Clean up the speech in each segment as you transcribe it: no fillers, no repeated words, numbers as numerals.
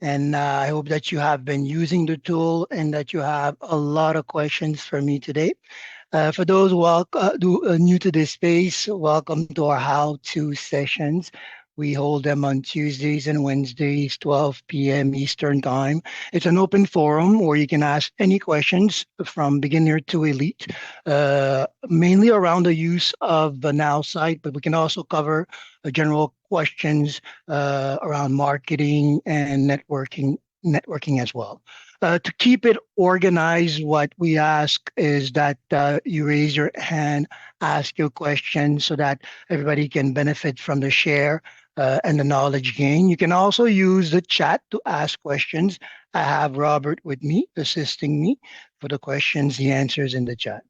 And I hope that you have been using the tool and that you have a lot of questions for me today. For those new to this space, welcome to our how-to sessions. We hold them on Tuesdays and Wednesdays, 12 p.m. Eastern Time. It's an open forum where you can ask any questions from beginner to elite, mainly around the use of the Now site, but we can also cover general questions around marketing and networking as well. To keep it organized, what we ask is that you raise your hand, ask your question so that everybody can benefit from the share and the knowledge gain. You can also use the chat to ask questions. I have Robert with me, assisting me for the questions, the answers in the chat.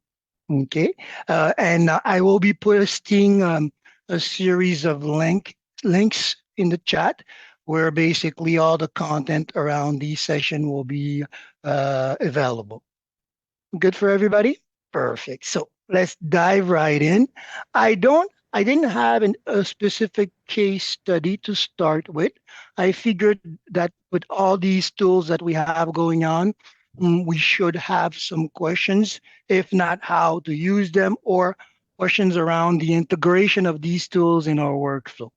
Okay. And I will be posting a series of links in the chat where basically all the content around the session will be available. Good for everybody? Perfect. So let's dive right in. I didn't have a specific case study to start with. I figured that with all these tools that we have going on, we should have some questions, if not how to use them, or questions around the integration of these tools in our workflow.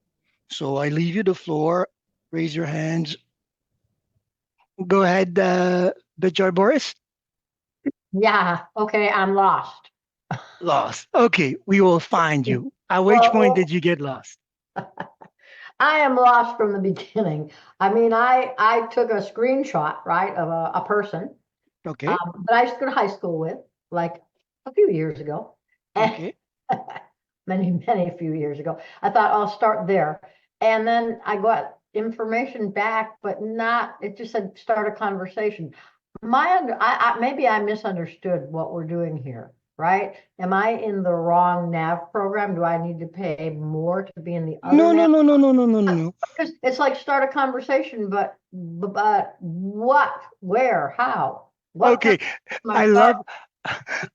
So I leave you the floor. Raise your hands. Go ahead, Bijar Boris. Yeah, okay, I'm lost. Lost. Okay, we will find you. At which point Well, did you get lost? I am lost from the beginning. I mean, I took a screenshot, right, of a person Okay, that I used to go to high school with, like a few years ago, and okay, many few years ago. I thought I'll start there, and then I got information back, but not. It just said start a conversation. Maybe I misunderstood what we're doing here, right? Am I in the wrong nav program? Do I need to pay more to be in the other no, no, nav? no, no, no, no, no, no, no. Because it's like start a conversation, but what, where, how, what kind Okay, of my I start? love,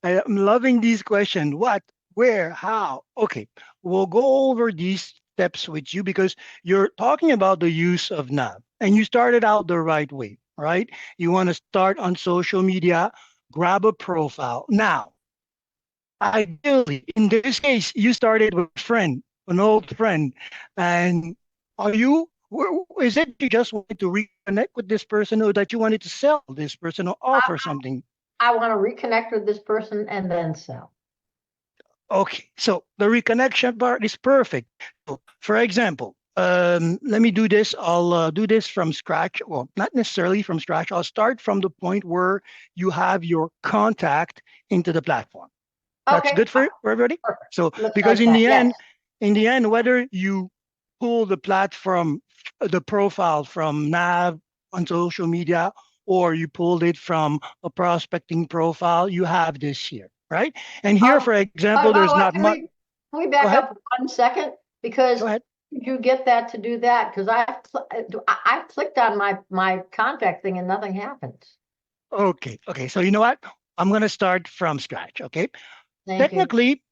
I am loving these questions. What, where, how? Okay, we'll go over these steps with you because you're talking about the use of nav and you started out the right way, right? You want to start on social media, grab a profile. Now, ideally, in this case, you started with a friend, an old friend, and is it you just wanted to reconnect with this person or that you wanted to sell this person or I, offer something? I want to reconnect with this person and then sell. Okay, so the reconnection part is perfect. So, for example, let me do this. I'll do this from scratch. Well, not necessarily from scratch. I'll start from the point where you have your contact into the platform. That's Okay, good for everybody. perfect. So Looks because like that. Yes. in the end, whether you pull the platform, the profile from Nav on social media, or you pulled it from a prospecting profile, you have this here, right? And here, for example, By there's the way, not much. can we Go back ahead. up 1 second? Because Go ahead. did you get that to do that? Because I clicked on my contact thing and nothing happens. Okay. Okay. So you know what? I'm going to start from scratch. Okay. Thank you. Technically,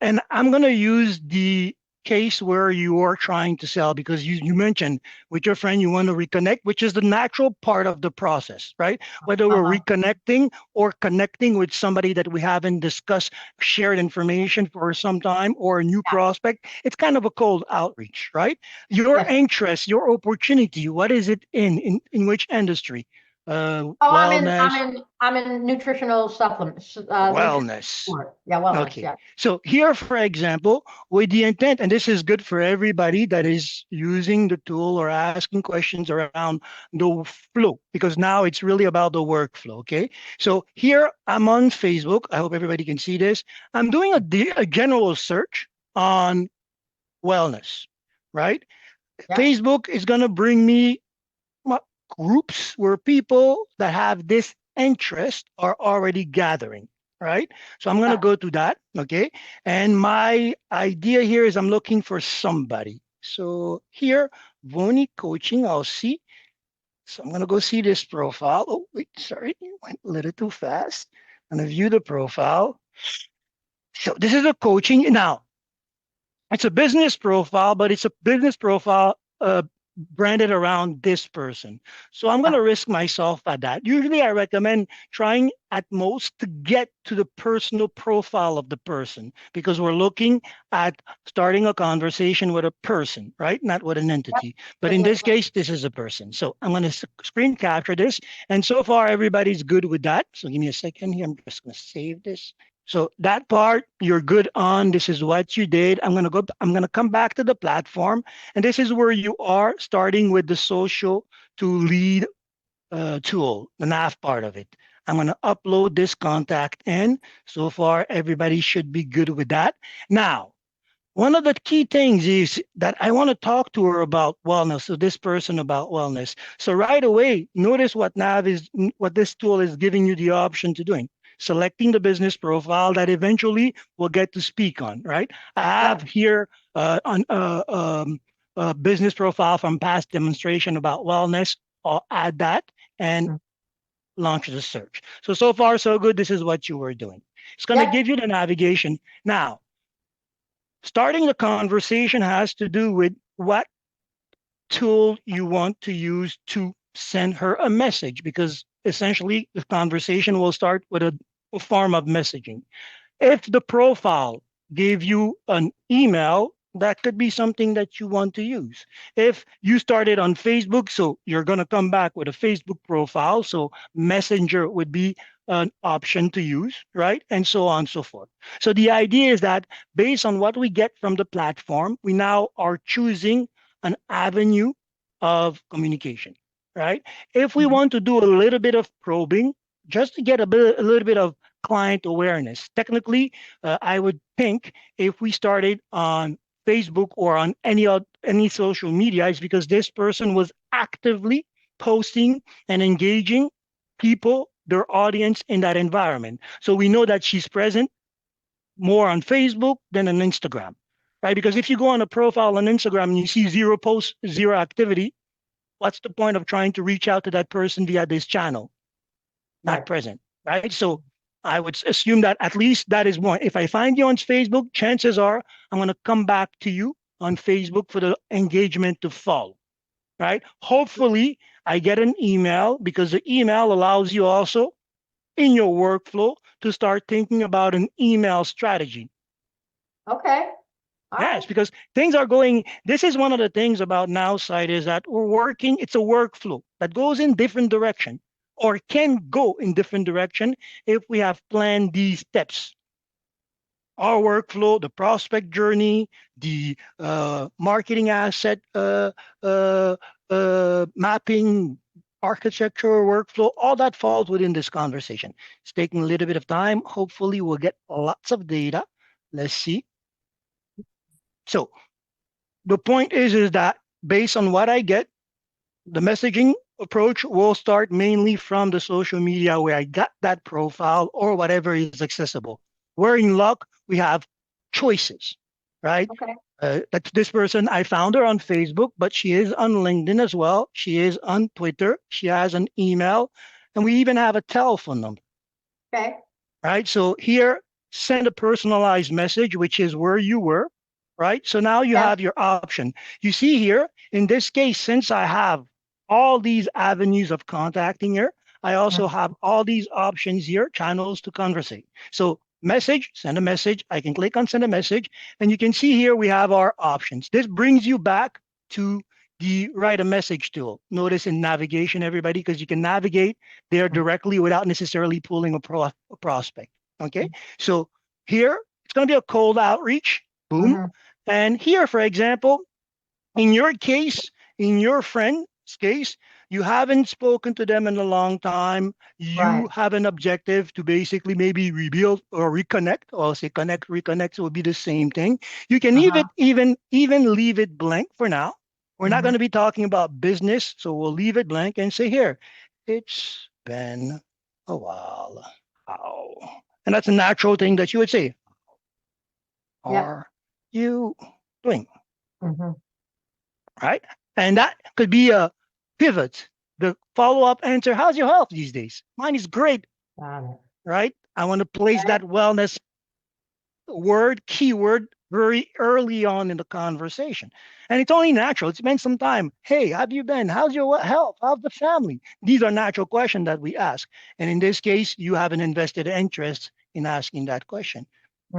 and I'm going to use the case where you are trying to sell because you mentioned with your friend you want to reconnect, which is the natural part of the process, right? Whether we're Uh-huh. reconnecting or connecting with somebody that we haven't discussed, shared information for some time, or a new Yeah. prospect, it's kind of a cold outreach, right? Your Yes. interest, your opportunity, what is it in which industry? Oh, Wellness, I'm in nutritional supplements. Nutritional wellness. support. Yeah, wellness. Okay. Yeah. So here, for example, with the intent, and this is good for everybody that is using the tool or asking questions around the flow, because now it's really about the workflow. Okay. So here I'm on Facebook. I hope everybody can see this. I'm doing a general search on wellness, right? Yeah. Facebook is going to bring me groups where people that have this interest are already gathering, right? So I'm going to Yeah. go to that, okay? And my idea here is I'm looking for somebody. So here, Voni Coaching, I'll see. So I'm going to go see this profile. Oh, wait, sorry, it went a little too fast. I'm going to view the profile. So this is a coaching. Now, it's a business profile, but it's a business profile branded around this person. So I'm going Yeah. to risk myself at that. Usually, I recommend trying at most to get to the personal profile of the person because we're looking at starting a conversation with a person, right? Not with an Yep. entity. But With in the this case, this is a person. So I'm going to screen capture this. And so far, everybody's good with that. So give me a second here. I'm just going to save this. So that part you're good on. This is what you did. I'm going to come back to the platform, and this is where you are starting with the social to lead tool, the nav part of it. I'm going to upload this contact in. So far, everybody should be good with that. Now, one of the key things is that I want to talk to her about wellness. So this person about wellness. So right away, notice what this tool is giving you the option to doing. Selecting the business profile that eventually we'll get to speak on. Right. I have Yep. here on a business profile from past demonstration about wellness. I'll add that and Mm. launch the search. So far so good. This is what you were doing. It's going to Yep. give you the navigation. Now, starting the conversation has to do with what tool you want to use to send her a message because essentially the conversation will start with a form of messaging. If the profile gave you an email, that could be something that you want to use. If you started on Facebook, so you're going to come back with a Facebook profile, so Messenger would be an option to use, right? And so on and so forth. So the idea is that based on what we get from the platform, we now are choosing an avenue of communication, right? If we Mhm. want to do a little bit of probing, just to get a little bit of client awareness. Technically, I would think if we started on Facebook or on any social media, it's because this person was actively posting and engaging people, their audience in that environment. So we know that she's present more on Facebook than on Instagram, right? Because if you go on a profile on Instagram and you see zero posts, zero activity, what's the point of trying to reach out to that person via this channel? Not Right. present, right? So I would assume that at least that is one. If I find you on Facebook, chances are I'm going to come back to you on Facebook for the engagement to follow, right? Hopefully, I get an email because the email allows you also in your workflow to start thinking about an email strategy. Okay. All Yes, right. because things are going. This is one of the things about NowSite is that we're working. It's a workflow that goes in different direction or can go in different direction if we have planned these steps. Our workflow, the prospect journey, the marketing asset mapping, architecture workflow, all that falls within this conversation. It's taking a little bit of time. Hopefully, we'll get lots of data. Let's see. So the point is that based on what I get, the messaging approach will start mainly from the social media where I got that profile or whatever is accessible. We're in luck, we have choices, right? Okay. That's this person, I found her on Facebook, but she is on LinkedIn as well. She is on Twitter. She has an email, and we even have a telephone number, Okay. right? So here, send a personalized message, which is where you were, right? So now you Yes. have your option. You see here, in this case, since I have all these avenues of contacting her, I also Mhm. have all these options here, channels to conversate. So message, send a message. I can click on send a message, and you can see here we have our options. This brings you back to the write a message tool. Notice in navigation, everybody, because you can navigate there directly without necessarily pulling a prospect. Okay, so here it's going to be a cold outreach. Boom. Mhm. And here, for example, in your case, in your friend's case, you haven't spoken to them in a long time. You Right. have an objective to basically maybe rebuild or reconnect, or I'll say connect, reconnect will be the same thing. You can leave Uh-huh. it even leave it blank for now. We're not going Mhm. to be talking about business, so we'll leave it blank and say here, it's been a while. How? And that's a natural thing that you would say, Yep. are you doing? Mhm. Right? And that could be a pivot. The follow up answer, how's your health these days? Mine is great, Got it. right? I want to place Okay. that wellness word, keyword very early on in the conversation. And it's only natural. It's been some time. Hey, how have you been? How's your health? How's the family? These are natural questions that we ask. And in this case, you have an invested interest in asking that question.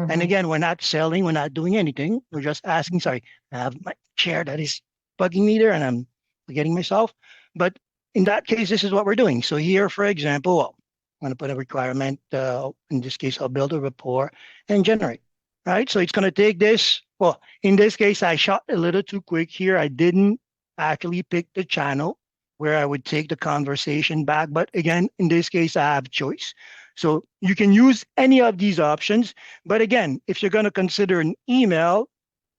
And Mm-hmm. again, we're not selling, we're not doing anything. We're just asking. Sorry, I have my chair that is bugging me there and I'm forgetting myself. But in that case, this is what we're doing. So here, for example, well, I'm going to put a requirement. In this case, I'll build a rapport and generate, right? So it's going to take this. Well, in this case, I shot a little too quick here. I didn't actually pick the channel where I would take the conversation back. But again, in this case, I have choice. So you can use any of these options. But again, if you're going to consider an email,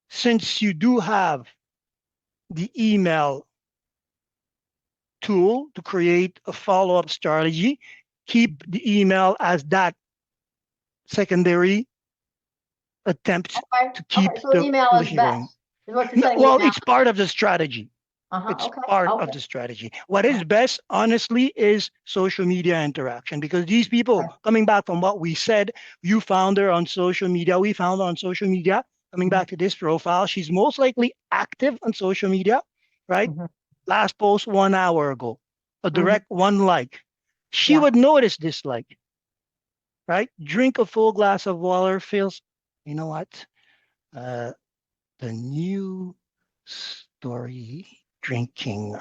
since you do have the email tool to create a follow-up strategy, keep the email as that secondary attempt Okay. to Okay. keep So the email is relation going. best. Is what you're No, saying. well, Email. it's part of the strategy. Uh-huh. It's Okay. part of Okay. the strategy. What is best, honestly, is social media interaction because these people, Okay. coming back from what we said, you found her on social media. We found her on social media. Coming Mm-hmm. back to this profile, she's most likely active on social media, right? Mm-hmm. Last post 1 hour ago, a Mm-hmm. direct one like. She Yeah. would notice this like, right? Drink a full glass of water, feels, you know what? Uh, the new story drinking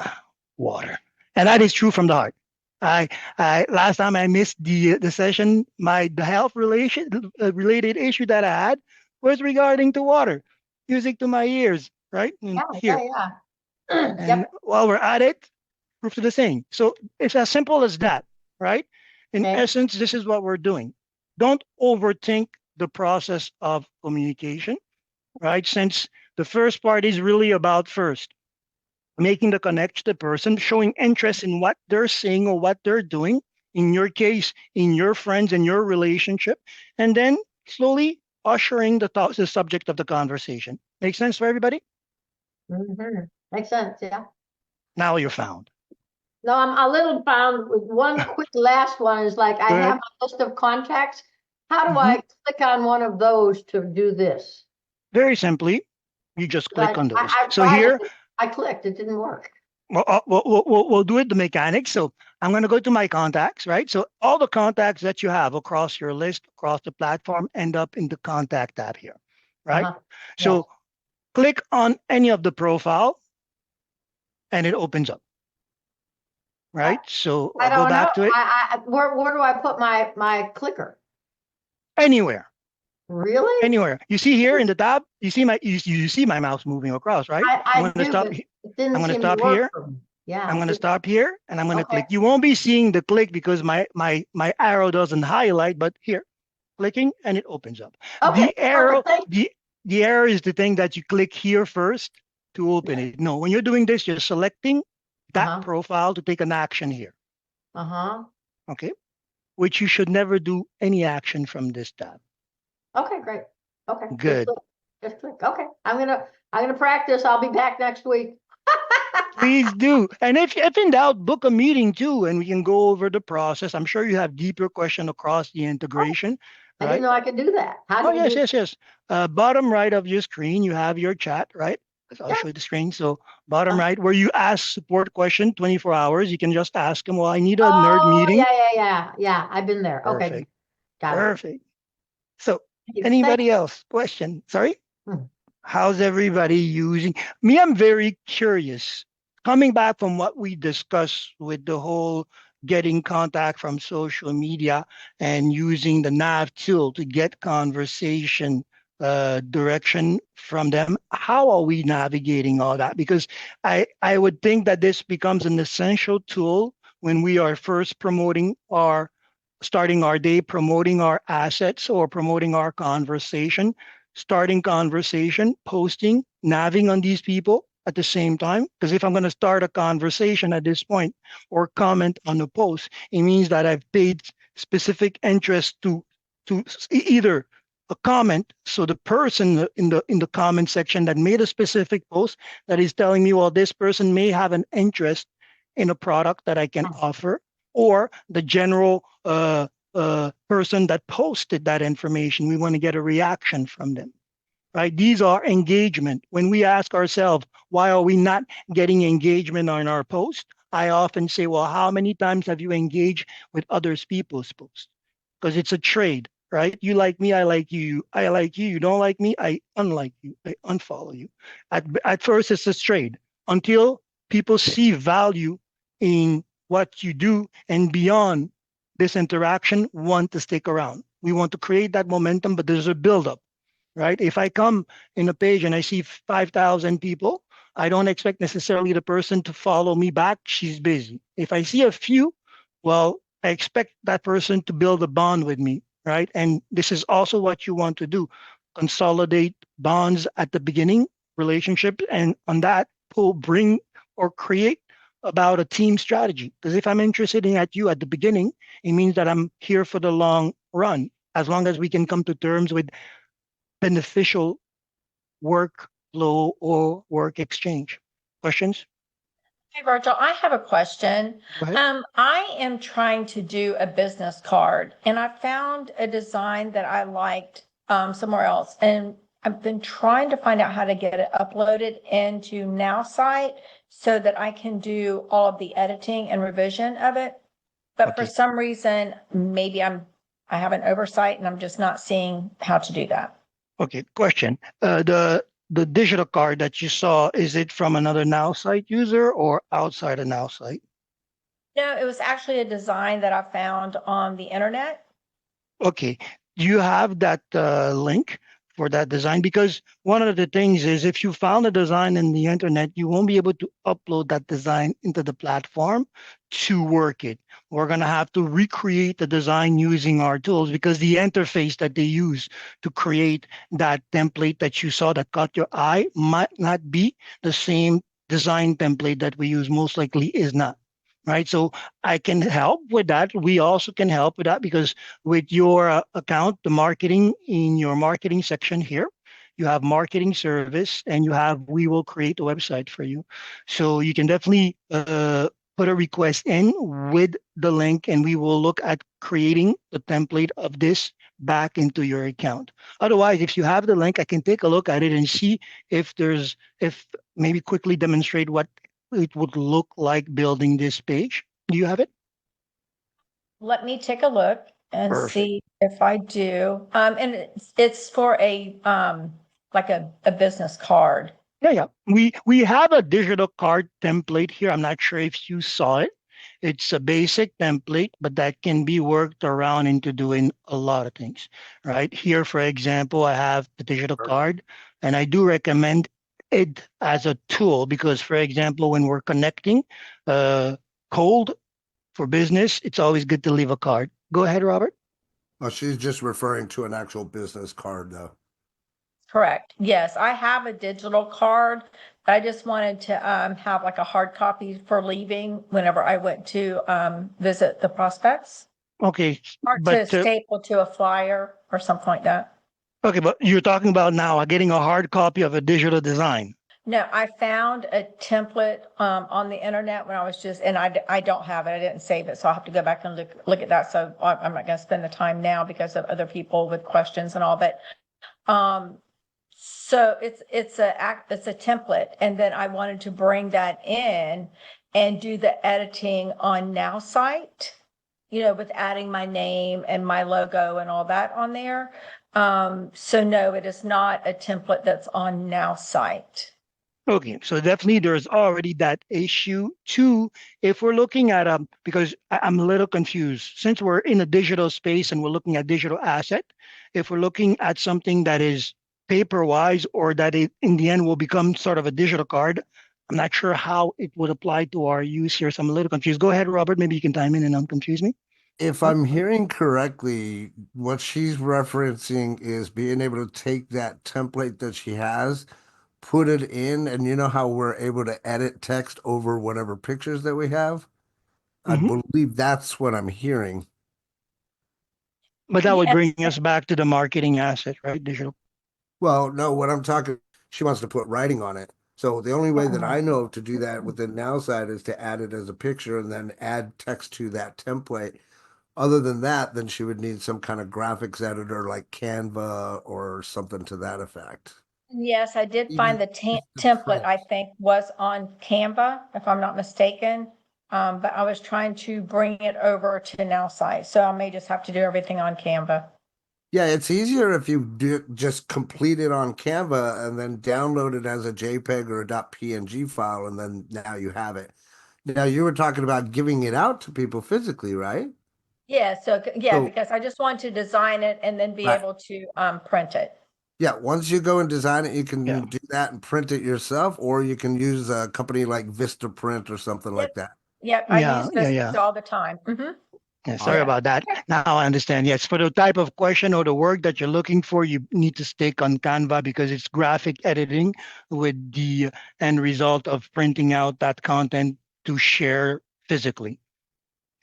water. And that is true from the heart. I, I last time I missed the session, the health relation related issue that I had was regarding to water. Music to my ears, right? And Yeah. here. Yeah. Yeah. And Yep. while we're at it, proof to the same. So it's as simple as that, right? In Okay. essence, this is what we're doing. Don't overthink the process of communication, right? Since the first part is really about first making the connection to the person, showing interest in what they're saying or what they're doing, in your case, in your friends and your relationship, and then slowly ushering the subject of the conversation. Make sense for everybody? Mm-hmm. Makes sense. Yeah. Now you're found. No, I'm a little bound with one quick last one is like I have Good. my list of contacts. How do Mhm. I click on one of those to do this? Very simply, you just 'Cause click on those. I So tried here, it. I clicked. It didn't work. we'll do it the mechanics. So I'm going to go to my contacts, right? So all the contacts that you have across your list, across the platform, end up in the contact tab here, right? Uh-huh. Yes. So click on any of the profile and it opens up, I, right? So I I'll go don't know. back to it Where do I put my clicker? anywhere, Really? anywhere. You see here in the tab, you see my mouse moving across, right? I'm I going to do, stop. but it I'm didn't going to seem to stop work here. for me. Yeah. I'm It going to didn't. stop here and I'm going to Okay. click. You won't be seeing the click because my arrow doesn't highlight, but here, clicking and it opens up. Okay. The arrow, Perfect. Thank the arrow is the thing that you click here first to you. open it. No, when you're doing this, you're selecting that Uh-huh. profile to take an action here. Uh-huh. Okay. Which you should never do any action from this tab. Okay, great. Okay, just Good. click. Just click. Okay. I'm gonna practice. I'll be back next week. Please do. And if in doubt, book a meeting too, and we can go over the process. I'm sure you have deeper question across the Oh, integration, I didn't right? know I could do that. How Oh, do you yes, do? yes, yes. Bottom right of your screen, you have your chat, right? I'll Yeah. show you the screen. So bottom Uh, right, where you ask support question 24 hours, you can just ask them, well, I need a nerd oh, meeting. yeah. I've been there. Okay, Perfect. got it. Perfect. So Thank you. Thank anybody else? Question? Sorry? you. How's everybody using? Me, I'm very curious. Coming back from what we discussed with the whole getting contact from social media and using the nav tool to get conversation direction from them, how are we navigating all that? Because I would think that this becomes an essential tool when we are first promoting our starting our day, promoting our assets or promoting our conversation, starting conversation, posting, naving on these people at the same time. Because if I'm going to start a conversation at this point or comment on a post, it means that I've paid specific interest to either a comment. So the person in the comment section that made a specific post that is telling me, well, this person may have an interest in a product that I can offer, or the general person that posted that information. We want to get a reaction from them. right? These are engagement. When we ask ourselves, why are we not getting engagement on our post? I often say, well, how many times have you engaged with others people's posts? Because it's a trade, right? You like me, I like you. I like you. You don't like me, I unlike you. I unfollow you. At first, it's a trade until people see value in what you do and beyond this interaction, want to stick around. We want to create that momentum, but there's a buildup, right? If I come in a page and I see 5,000 people, I don't expect necessarily the person to follow me back. She's busy. If I see a few, well, I expect that person to build a bond with me, right? And this is also what you want to do: consolidate bonds at the beginning, relationship, and on that, pull, bring, or create about a team strategy. Because if I'm interested in at you at the beginning, it means that I'm here for the long run. As long as we can come to terms with beneficial work flow or work exchange. Questions? Hey, Virgil, I have a question. Go ahead. I am trying to do a business card and I found a design that I liked somewhere else. And I've been trying to find out how to get it uploaded into NowSite so that I can do all of the editing and revision of it. But for Okay. some reason, maybe I have an oversight and I'm just not seeing how to do that. Okay. Question. The digital card that you saw, is it from another Now site user or outside a Now site? No, it was actually a design that I found on the internet. Okay. Do you have that link for that design? Because one of the things is if you found a design in the internet, you won't be able to upload that design into the platform to work it. We're going to have to recreate the design using our tools because the interface that they use to create that template that you saw that caught your eye might not be the same design template that we use. Most likely is not. Right. So I can help with that. We also can help with that because with your account, the marketing in your marketing section here, you have marketing service and you have we will create a website for you. So you can definitely put a request in with the link and we will look at creating the template of this back into your account. Otherwise, if you have the link, I can take a look at it and see if maybe quickly demonstrate what it would look like building this page. Do you have it? Let me take a look and Perfect. see if I do. And it's for a like a business card. Yeah, yeah. We have a digital card template here. I'm not sure if you saw it. It's a basic template, but that can be worked around into doing a lot of things. Right here, for example, I have the digital card, and I do recommend it as a tool because, for example, when we're connecting uh, cold for business, it's always good to leave a card. Go ahead, Robert. Oh, she's just referring to an actual business card, though. Correct. Yes, I have a digital card. I just wanted to have like a hard copy for leaving whenever I went to visit the prospects Okay, or but to staple to a flyer or something like that. okay, but you're talking about now getting a hard copy of a digital design. No, I found a template on the internet when I was just, and I don't have it. I didn't save it, so I'll have to go back and look at that. So I'm not going to spend the time now because of other people with questions and all. But um, so it's a template, and then I wanted to bring that in and do the editing on Now Site, with adding my name and my logo and all that on there. So no, it is not a template that's on Now Site. Okay, so definitely there's already that issue too. If we're looking at because I'm a little confused since we're in a digital space and we're looking at digital asset. If we're looking at something that is paper wise or that it in the end will become sort of a digital card, I'm not sure how it would apply to our use here. So I'm a little confused. Go ahead, Robert. Maybe you can time in and unconfuse me. If I'm hearing correctly, what she's referencing is being able to take that template that she has, put it in, and you know how we're able to edit text over whatever pictures that we have? I Hmm. believe that's what I'm hearing. But that would Yes. bring us back to the marketing asset, right? Digital. Well, no, what I'm talking, she wants to put writing on it. So the only way that Oh. I know to do that within NowSide is to add it as a picture and then add text to that template. Other than that, then she would need some kind of graphics editor like Canva or something to that effect. Yes, I did find the template, I Print. think, was on Canva, if I'm not mistaken. But I was trying to bring it over to NowSite, so I may just have to do everything on Canva. Yeah, it's easier if you do just complete it on Canva and then download it as a JPEG or a .png file, and then now you have it. Now you were talking about giving it out to people physically, right? Yeah, so, yeah, So, because I just want to design it and then be right. able to print it. Yeah, once you go and design it, you Yeah. can do that and print it yourself, or you can use a company like Vistaprint or something Yep, like that. yep, I Yeah, use yeah, this yeah. all the time. Yeah, sorry Yeah. Awesome. about that. Now I understand. Yes, for the type of question or the work that you're looking for, you need to stick on Canva because it's graphic editing with the end result of printing out that content to share physically.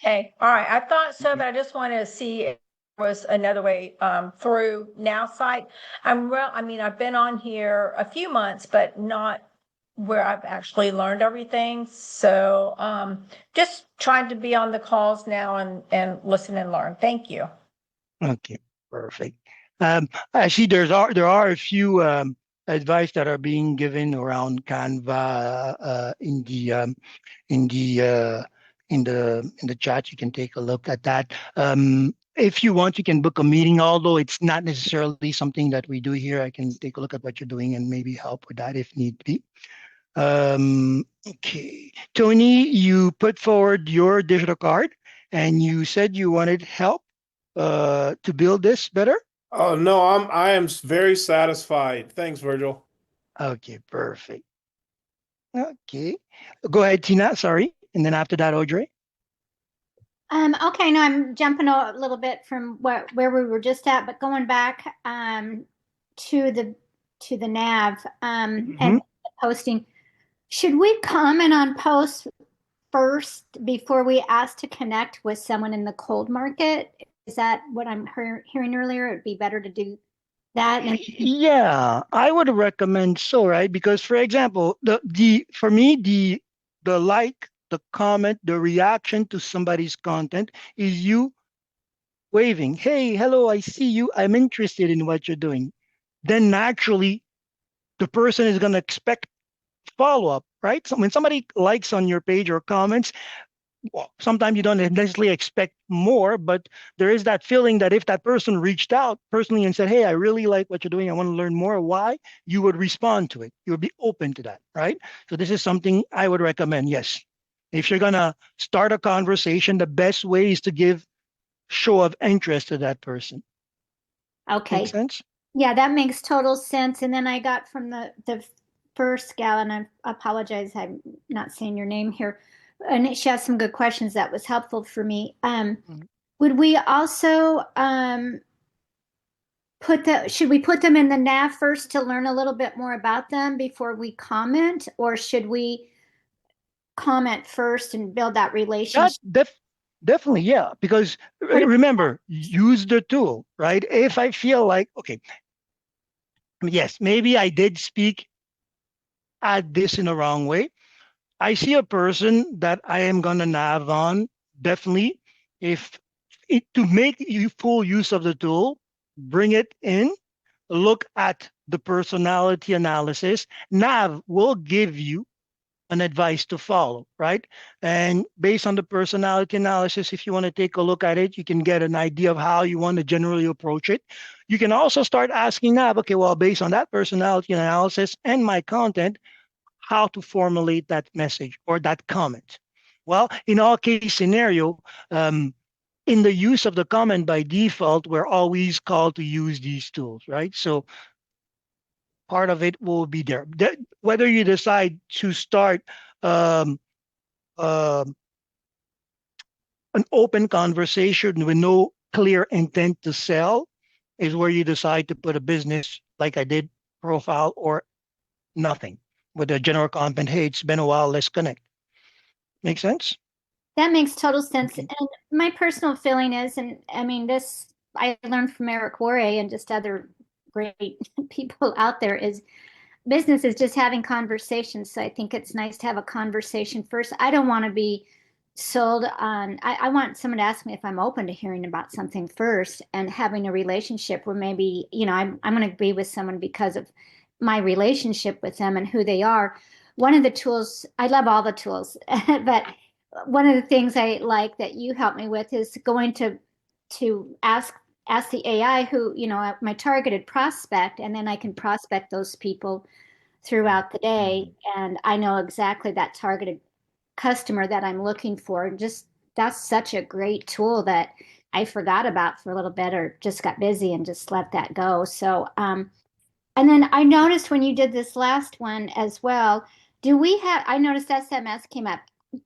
Okay, all right. I thought so, but I just wanted to see if there was another way through NowSite. I mean, I've been on here a few months, but not where I've actually learned everything. So just trying to be on the calls now and listen and learn. Thank you. Okay, perfect. I see there are a few advice that are being given around Canva in the uh, in the chat. You can take a look at that. If you want, you can book a meeting, although it's not necessarily something that we do here. I can take a look at what you're doing and maybe help with that if need be. Okay, Tony, you put forward your digital card and you said you wanted help to build this better. Oh no, I am very satisfied. Thanks, Virgil. Okay, perfect. Okay, go ahead, Tina. Sorry, and then after that, Audrey. Okay, no, I'm jumping a little bit from where we were just at, but going back to the nav Mhm. and posting. Should we comment on posts first before we ask to connect with someone in the cold market? Is that what I'm hearing earlier? It'd be better to do that. And Yeah, I would recommend so, right? Because for example, the for me the like, the comment, the reaction to somebody's content is you waving, "Hey, hello, I see you. I'm interested in what you're doing." Then naturally, the person is going to expect follow up, right? So when somebody likes on your page or comments, well, sometimes you don't necessarily expect more, but there is that feeling that if that person reached out personally and said, "Hey, I really like what you're doing. I want to learn more," why? You would respond to it. You would be open to that, right? So this is something I would recommend. Yes. If you're going to start a conversation, the best way is to give show of interest to that person. Make okay, sense? yeah, that makes total sense. And then I got from the first gal, and I apologize, I'm not saying your name here, and she has some good questions that was helpful for me. Mhm. Would we also should we put them in the nav first to learn a little bit more about them before we comment, or should we comment first and build that That relationship? definitely, yeah. Because What if- remember, use the tool, right? If I feel like, okay, yes, maybe I did speak at this in the wrong way. I see a person that I am gonna nav on, definitely. If to make you full use of the tool, bring it in, look at the personality analysis. Nav will give you an advice to follow, right? And based on the personality analysis, if you want to take a look at it, you can get an idea of how you want to generally approach it. You can also start asking Nav, okay, well, based on that personality analysis and my content, how to formulate that message or that comment. Well, in all case scenario, in the use of the comment by default, we're always called to use these tools, right? So part of it will be there. Whether you decide to start um, um an open conversation with no clear intent to sell is where you decide to put a business like I did profile or nothing with a general comment. Hey, it's been a while. Let's connect. Make sense? That makes total sense. Okay. And my personal feeling is, and I mean, this I learned from Eric Worre and just other great people out there, is business is just having conversations. So I think it's nice to have a conversation first. I don't want to be sold on, I want someone to ask me if I'm open to hearing about something first and having a relationship where maybe, I'm going to be with someone because of my relationship with them and who they are. One of the tools, I love all the tools, but one of the things I like that you help me with is going to ask the AI who, my targeted prospect, and then I can prospect those people throughout the day, and I know exactly that targeted customer that I'm looking for. Just that's such a great tool that I forgot about for a little bit or just got busy and just let that go. So, and then I noticed when you did this last one as well, I noticed SMS came up.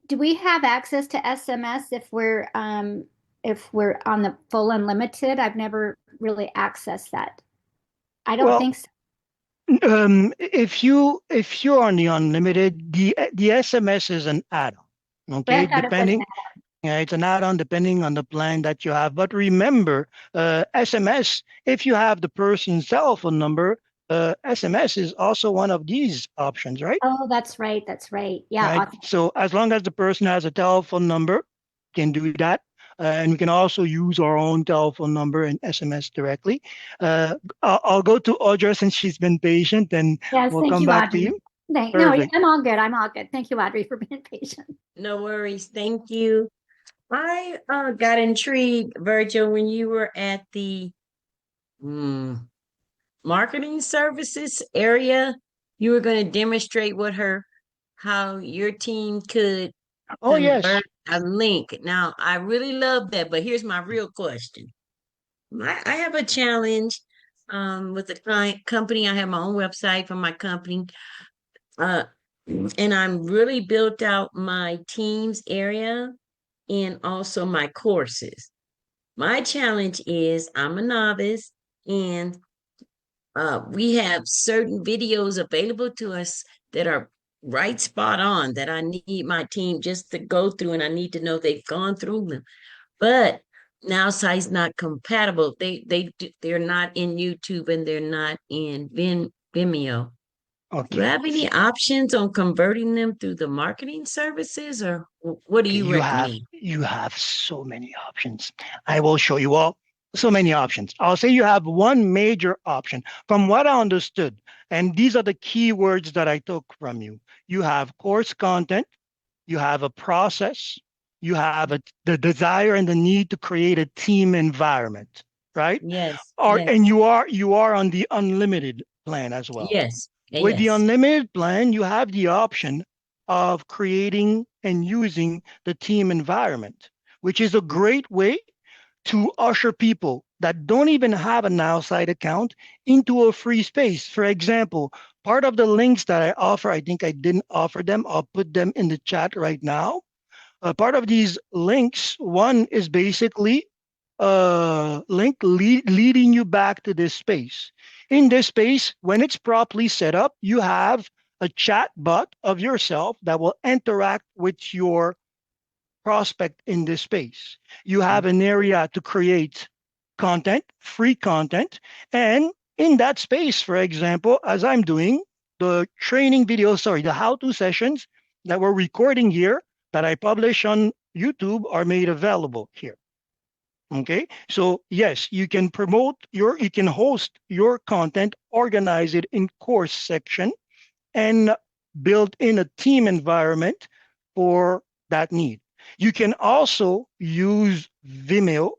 Do we have access to SMS if we're on the full unlimited? I've never really accessed that. I don't Well, think so. if you're on the unlimited, the SMS is an add-on. But I Okay, thought it was depending. Yeah, it's an add-on depending on the plan that you have. But remember, SMS, if you have the person's cell phone number, SMS is also one of these options, right? Oh, that's right. That's right. Yeah. Right. So as long as the person has a telephone number, can do that. And we can also use our own telephone number and SMS directly. I'll go to Audra since she's been patient, and Yes. we'll Thank come you, back to Audrey. you. No, Perfect. I'm all good. I'm all good. Thank you, Audrey, for being patient. No worries. Thank you. I got intrigued, Virgil, when you were at the mm, marketing services area. You were going to demonstrate how your team could Oh, yes. convert a link. Now, I really love that, but here's my real question. I have a challenge with the client company. I have my own website for my company. Uh, and I'm really built out my teams area and also my courses. My challenge is I'm a novice and we have certain videos available to us that are right spot on that I need my team just to go through and I need to know they've gone through them. But now site's not compatible. They're not in YouTube and they're not in Vimeo. Do you Okay. have any options on converting them through the marketing services or what do Okay, you recommend? you have so many options. I will show you all so many options. I'll say you have one major option from what I understood, and these are the keywords that I took from you. You have course content, you have a process, you have the desire and the need to create a team environment, right? Yes, Or yes, and you are on the unlimited plan as well. yes, With the yes. unlimited plan, you have the option of creating and using the team environment, which is a great way to usher people that don't even have a NowSite account into a free space. For example, part of the links that I offer, I think I didn't offer them. I'll put them in the chat right now. Part of these links, one is basically a link leading you back to this space. In this space, when it's properly set up, you have a chat bot of yourself that will interact with your prospect in this space. You have an area to create content, free content, and in that space, for example, as I'm doing the training videos, sorry, the how-to sessions that we're recording here that I publish on YouTube are made available here. Okay, so yes, you can host your content, organize it in course section, and build in a team environment for that need. You can also use Vimeo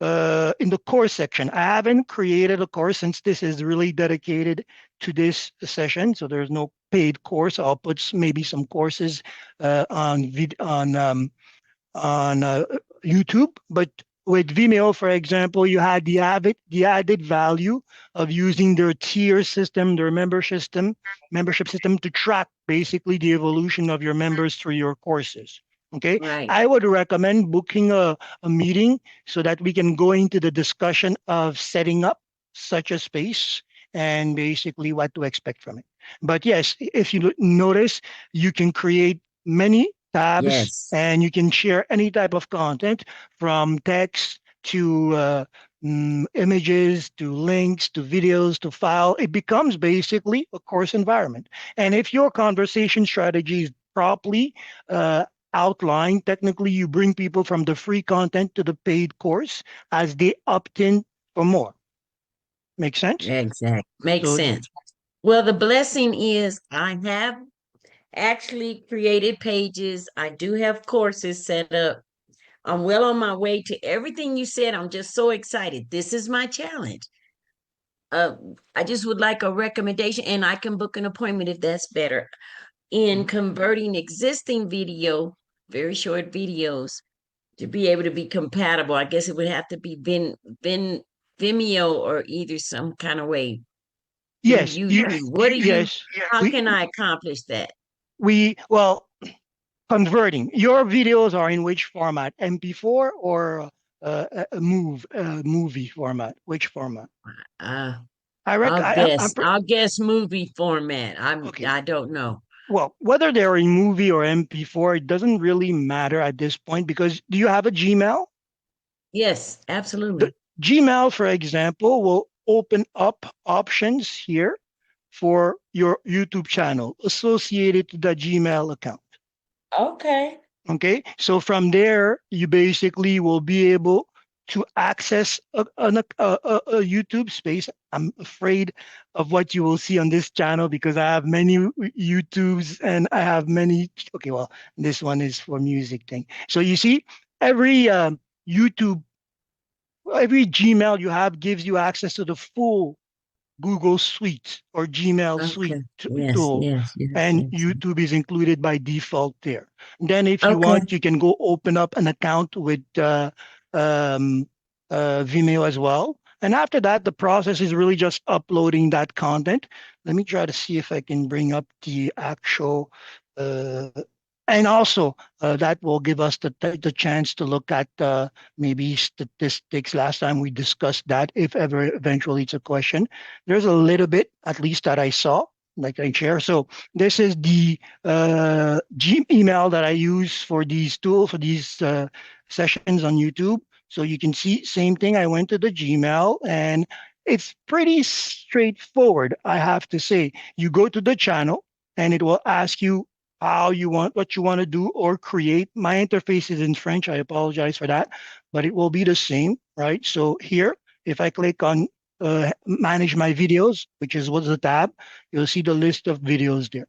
in the course section. I haven't created a course since this is really dedicated to this session, so there's no paid course. I'll put maybe some courses on YouTube, but with Vimeo, for example, you had the added value of using their tier system, their membership system to track basically the evolution of your members through your courses. Okay, Right. I would recommend booking a meeting so that we can go into the discussion of setting up such a space and basically what to expect from it. But yes, if you notice, you can create many tabs Yes. and you can share any type of content from text to images to links to videos to file. It becomes basically a course environment. And if your conversation strategy is properly outlined, technically you bring people from the free content to the paid course as they opt in for more. Make sense? Exact. Makes So sense. Well, the blessing is I have actually created pages. I do have courses set up. I'm well on my way to everything you said. I'm just so excited. This is my challenge. Uh, I just would like a recommendation, and I can book an appointment if that's better. In converting existing video, very short videos, to be able to be compatible. I guess it would have to be Vimeo or either some kind of way through Yes, YouTube. What do you? yes. How We can I accomplish that? well, converting. Your videos are in which format? MP4 or movie format? Which format? Uh, I rec. I'm I'll guess movie format. okay. I don't know. Well, whether they're in movie or MP4, it doesn't really matter at this point because do you have a Gmail? Yes, The absolutely. Gmail, for example, will open up options here for your YouTube channel associated to the Gmail account. Okay. Okay, so from there, you basically will be able to access a YouTube space. I'm afraid of what you will see on this channel because I have many YouTubes and I have many. Okay, well, this one is for music thing. So you see, every YouTube, every Gmail you have gives you access to the full Google Suite or Gmail Suite Okay. Yes, tool, yes, yes, and yes. YouTube is included by default there. Then, if you Okay. want, you can go open up an account with um, Vimeo as well. And after that, the process is really just uploading that content. Let me try to see if I can bring up the actual. Uh, and also, that will give us the chance to look at maybe statistics. Last time we discussed that, if ever eventually it's a question. There's a little bit, at least that I saw, like I share. So this is the Gmail that I use for these tools, for these sessions on YouTube. So you can see, same thing. I went to the Gmail and it's pretty straightforward, I have to say. You go to the channel and it will ask you how you want, what you want to do or create. My interface is in French. I apologize for that, but it will be the same, right? So here, if I click on manage my videos, which is what's the tab, you'll see the list of videos there.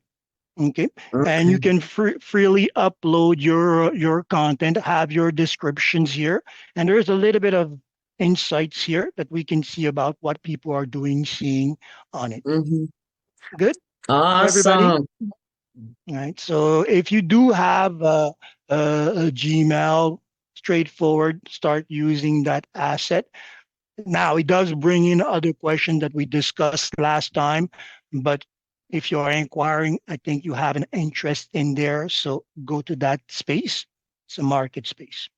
Okay, and you Okay. can freely upload your content, have your descriptions here, and there's a little bit of insights here that we can see about what people are doing, seeing on it. Mm-hmm. Good for everybody. Awesome. All right. So if you do have a Gmail, straightforward, start using that asset. Now, it does bring in other questions that we discussed last time, but if you are inquiring, I think you have an interest in there. So go to that space. It's a market space.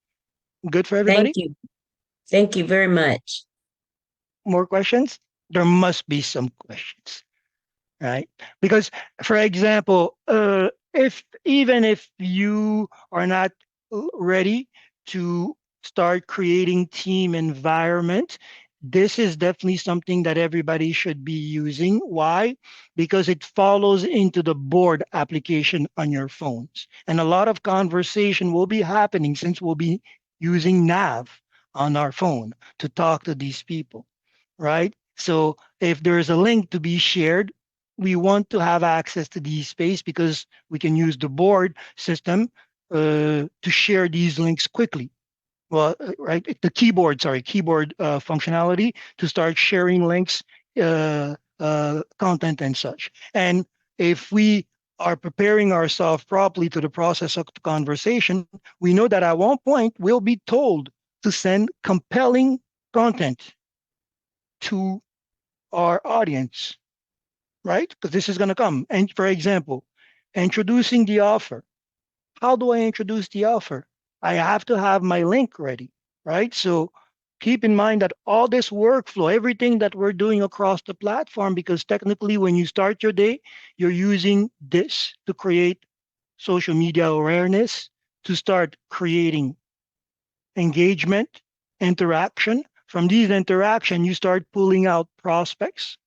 Good for Thank everybody? you. Thank you very much. More questions? There must be some questions, right? Because, for example, if even if you are not ready to start creating team environment, this is definitely something that everybody should be using. Why? Because it follows into the board application on your phones, and a lot of conversation will be happening since we'll be using Nav on our phone to talk to these people, right? So if there's a link to be shared, we want to have access to these space because we can use the board system to share these links quickly. Well, right, the keyboard, sorry, keyboard functionality to start sharing links, content and such. And if we are preparing ourselves properly to the process of the conversation, we know that at one point we'll be told to send compelling content to our audience, right? Because this is going to come. And for example, introducing the offer. How do I introduce the offer? I have to have my link ready, right? So keep in mind that all this workflow, everything that we're doing across the platform, because technically when you start your day, you're using this to create social media awareness, to start creating engagement, interaction. From these interaction, you start pulling out prospects,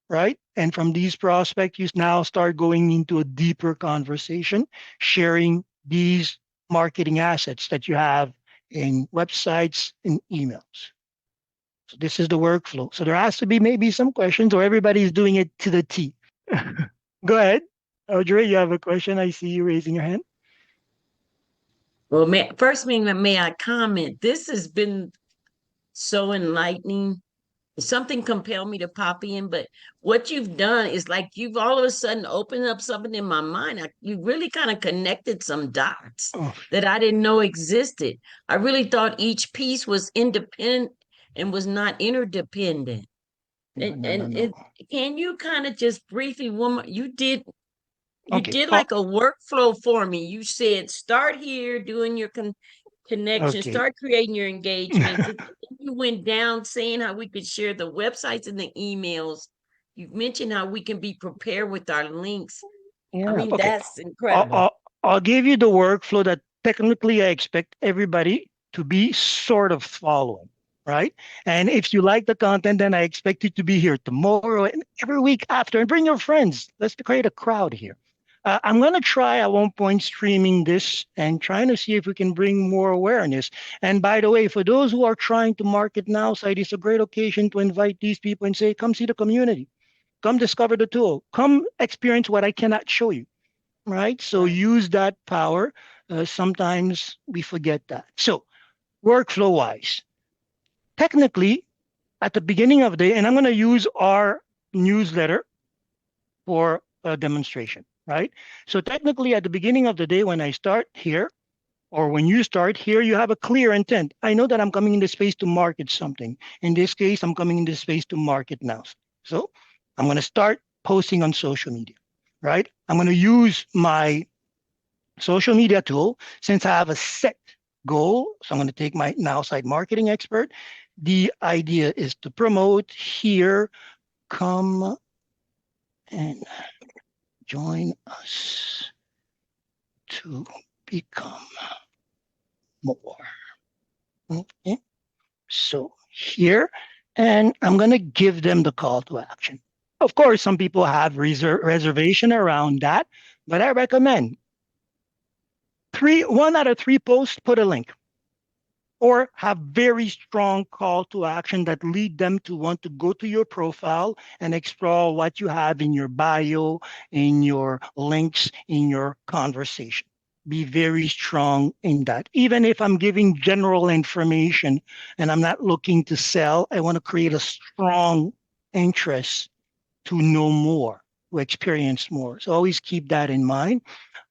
right? And from these prospects, you now start going into a deeper conversation, sharing these marketing assets that you have in websites and emails. So this is the workflow. So there has to be maybe some questions, or everybody's doing it to the T. Go ahead. Audrey, you have a question. I see you raising your hand. Well, first thing that may I comment, this has been so enlightening. Something compelled me to pop in, but what you've done is like you've all of a sudden opened up something in my mind. You really kind of connected some dots Oh, that I didn't know existed. I really thought each piece was independent and was not interdependent. no, no, no, no. Can you kind of just briefly, you Okay. did Oh, like a workflow for me. You said start here doing your connection, okay. start creating your engagements. And then you went down saying how we could share the websites and the emails. You mentioned how we can be prepared with our links. I Yeah. mean, Okay. that's I'll, incredible. I'll, I'll give you the workflow that technically I expect everybody to be sort of following, right? And if you like the content, then I expect you to be here tomorrow and every week after, and bring your friends. Let's create a crowd here. I'm going to try at one point streaming this and trying to see if we can bring more awareness. And by the way, for those who are trying to market now, site is a great occasion to invite these people and say, come see the community, come discover the tool, come experience what I cannot show you, right? So Right. use that power. Sometimes we forget that. So workflow wise, technically at the beginning of the day, and I'm going to use our newsletter for a demonstration, right? So technically at the beginning of the day, when I start here, or when you start here, you have a clear intent. I know that I'm coming into space to market something. In this case, I'm coming into space to market now. So I'm going to start posting on social media, right? I'm going to use my social media tool since I have a set goal. So I'm going to take my NowSite marketing expert. The idea is to promote here, come and join us to become more. Okay. So here, and I'm going to give them the call to action. Of course, some people have reservation around that, but I recommend one out of three posts, put a link or have very strong call to action that lead them to want to go to your profile and explore what you have in your bio, in your links, in your conversation. Be very strong in that. Even if I'm giving general information and I'm not looking to sell, I want to create a strong interest to know more, to experience more. So always keep that in mind.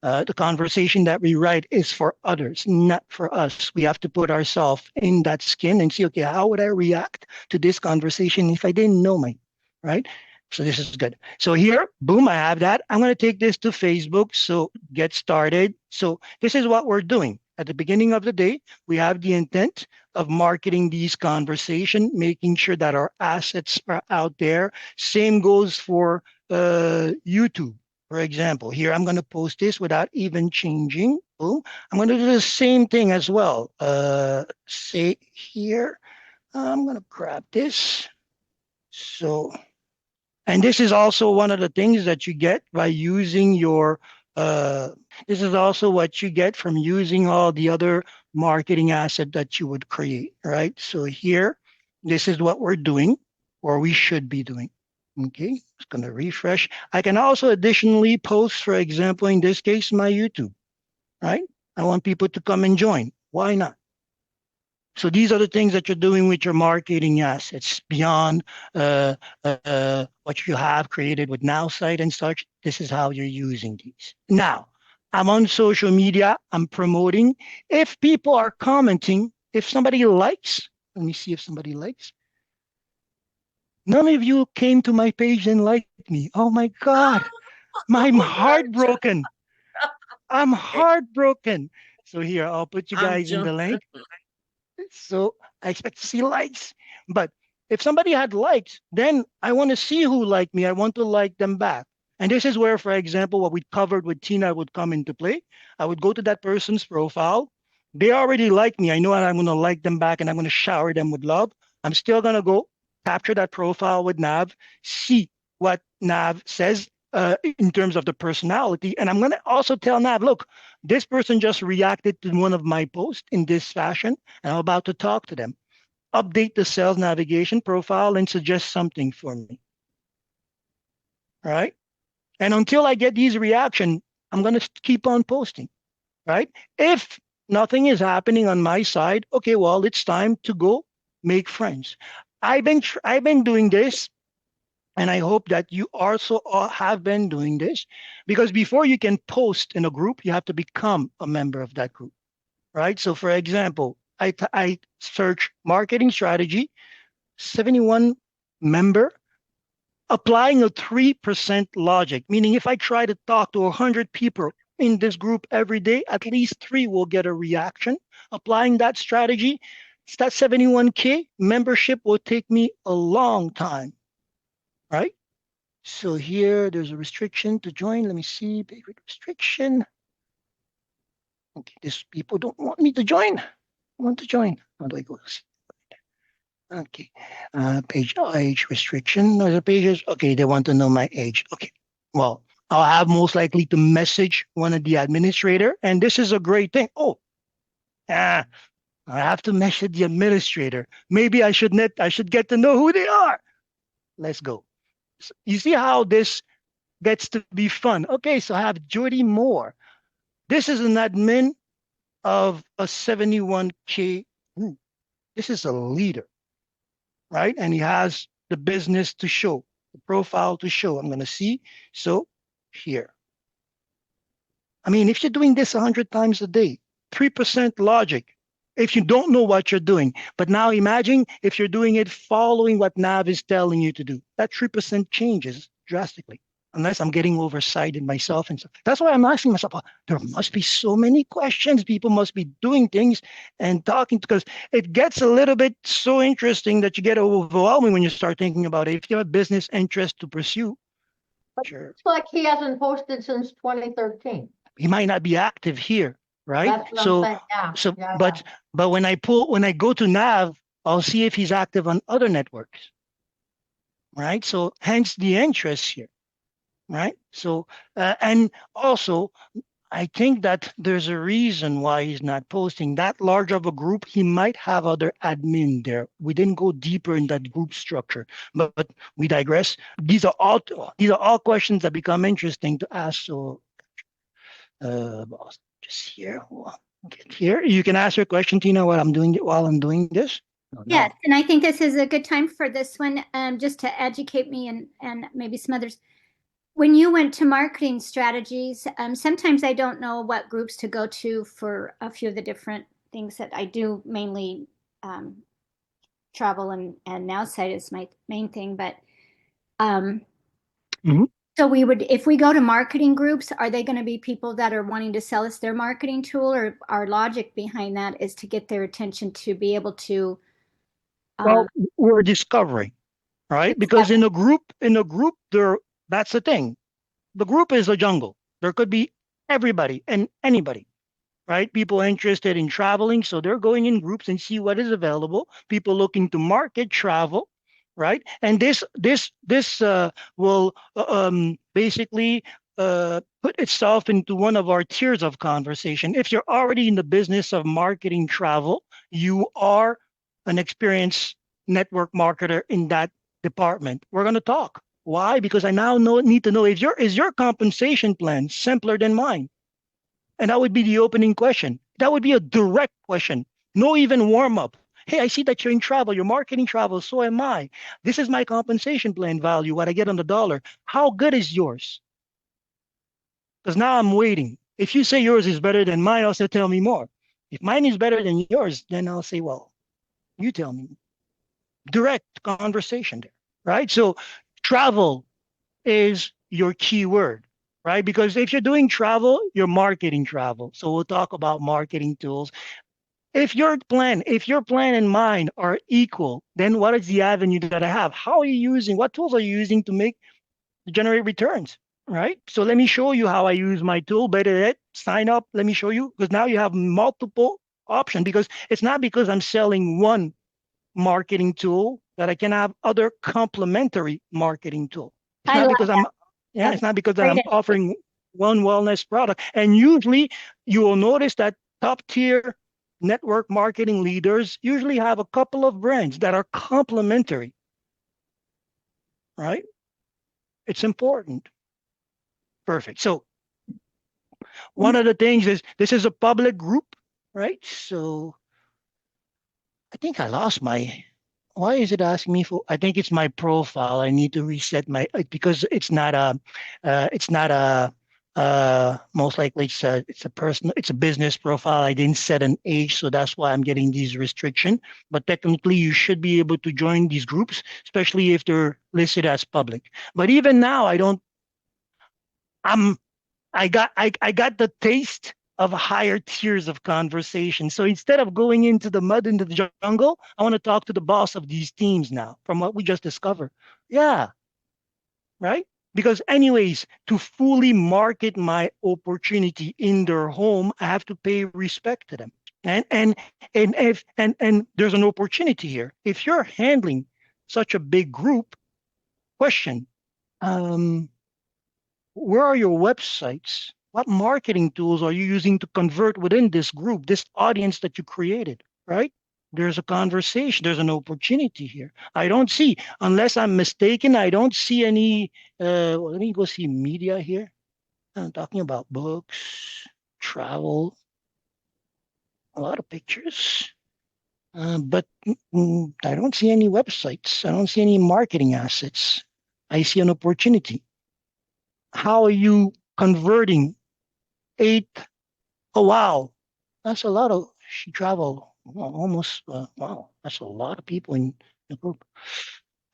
The conversation that we write is for others, not for us. We have to put ourselves in that skin and see, okay, how would I react to this conversation if I didn't know me, right? So this is good. So here, boom, I have that. I'm going to take this to Facebook. So get started. So this is what we're doing. At the beginning of the day, we have the intent of marketing these conversation, making sure that our assets are out there. Same goes for YouTube. For example, here I'm going to post this without even changing. Boom. I'm going to do the same thing as well. Say here, I'm going to grab this. So, and this is also one of the things that you get by using your, this is also what you get from using all the other marketing asset that you would create, right? So here, this is what we're doing, or we should be doing. Okay, it's going to refresh. I can also additionally post, for example, in this case, my YouTube, right? I want people to come and join. Why not? So these are the things that you're doing with your marketing assets beyond what you have created with NowSite and such. This is how you're using these. Now, I'm on social media. I'm promoting. If people are commenting, if somebody likes, let me see if somebody likes. None of you came to my page and liked me. Oh my God. I'm Oh my heartbroken. I'm God. heartbroken. So here, I'll put you I'm guys in the jumping. link. So I expect to see likes. But if somebody had likes, then I want to see who liked me. I want to like them back. And this is where, for example, what we covered with Tina would come into play. I would go to that person's profile. They already like me. I know I'm going to like them back and I'm going to shower them with love. I'm still going to go capture that profile with Nav, see what Nav says in terms of the personality. And I'm going to also tell Nav, look, this person just reacted to one of my posts in this fashion, and I'm about to talk to them. update the sales navigation profile and suggest something for me. Right? And until I get these reaction, I'm going to keep on posting. Right? If nothing is happening on my side, okay, well, it's time to go make friends. I've been doing this, and I hope that you also have been doing this, because before you can post in a group, you have to become a member of that group, right? So, for example, I search marketing strategy, 71 member, applying a 3% logic, meaning if I try to talk to 100 people in this group every day, at least 3 will get a reaction. Applying that strategy, it's that 71K membership will take me a long time, right? So here, there's a restriction to join. Let me see, pay rate restriction. Okay, these people don't want me to join. I want to join. How do I go? Okay, page age restriction. No, the pages. Okay, they want to know my age. Okay, well, I'll have most likely to message one of the administrator, and this is a great thing. Oh, ah, I have to message the administrator. Maybe I should get to know who they are. Let's go. You see how this gets to be fun. Okay, so I have Jody Moore. This is an admin of a 71K group. This is a leader, right? And he has the business to show, the profile to show. I'm going to see. So here. I mean, if you're doing this 100 times a day, 3% logic, if you don't know what you're doing. But now imagine if you're doing it following what Nav is telling you to do. That 3% changes drastically, unless I'm getting oversighted myself. And so that's why I'm asking myself, oh, there must be so many questions. People must be doing things and talking, because it gets a little bit so interesting that you get overwhelming when you start thinking about it. If you have a business interest to pursue, sure. It's like he hasn't posted since 2013. He might not be active here, right? That's what I'm saying. Yeah. So, yeah, but when I go to Nav, I'll see if he's active on other networks, right? So hence the interest here, right? So and also, I think that there's a reason why he's not posting that large of a group. He might have other admin there. We didn't go deeper in that group structure, but we digress. These are all questions that become interesting to ask. So boss, just here. Get here. You can ask your question, Tina, while I'm doing this. No, no. Yes, and I think this is a good time for this one, just to educate me and maybe some others. When you went to marketing strategies, sometimes I don't know what groups to go to for a few of the different things that I do, mainly travel and NowSite is my main thing. But so we would, if we go to marketing groups, are they going to be people that are wanting to sell us their marketing tool, or our logic behind that is to get their attention to be able to Well, we're discovering, right? Because in a group, there, that's the thing. The group is a jungle. There could be everybody and anybody, right? People interested in traveling, so they're going in groups and see what is available. People looking to market travel, right? And this will basically put itself into one of our tiers of conversation. If you're already in the business of marketing travel, you are an experienced network marketer in that department. We're going to talk. Why? Because I now need to know if is your compensation plan simpler than mine? And that would be the opening question. That would be a direct question. No even warm up. Hey, I see that you're in travel, you're marketing travel, so am I. This is my compensation plan value, what I get on the dollar. How good is yours? Because now I'm waiting. If you say yours is better than mine, I'll say, tell me more. If mine is better than yours, then I'll say, well, you tell me. Direct conversation there, right? So travel is your key word, right? Because if you're doing travel, you're marketing travel. So we'll talk about marketing tools. If your plan and mine are equal, then what is the avenue that I have? How are you using, what tools are you using to generate returns, right? So let me show you how I use my tool. Better yet, sign up. Let me show you, because now you have multiple options, because it's not because I'm selling one marketing tool that I can have other complementary marketing tool. It's not because it's not because I'm offering one wellness product. And usually you will notice that top tier network marketing leaders usually have a couple of brands that are complementary, right? It's important. Perfect. So one of the things is this is a public group, right? So I think I lost my. Why is it asking me for? I think it's my profile. I need to reset my because it's not a. Most likely it's a personal, it's a business profile. I didn't set an age, so that's why I'm getting these restriction. But technically, you should be able to join these groups, especially if they're listed as public. But even now, I don't. I'm I got the taste of higher tiers of conversation. So instead of going into the mud into the jungle, I want to talk to the boss of these teams now from what we just discovered. Yeah, right? Because anyways, to fully market my opportunity in their home, I have to pay respect to them. And there's an opportunity here. If you're handling such a big group, question, um, where are your websites? What marketing tools are you using to convert within this group, this audience that you created, right? There's a conversation, there's an opportunity here. I don't see, unless I'm mistaken, I don't see any. Well, let me go see media here. I'm talking about books, travel, a lot of pictures. But I don't see any websites. I don't see any marketing assets. I see an opportunity. How are you converting eight? Oh, wow. That's a lot of, she traveled almost, wow, that's a lot of people in the group.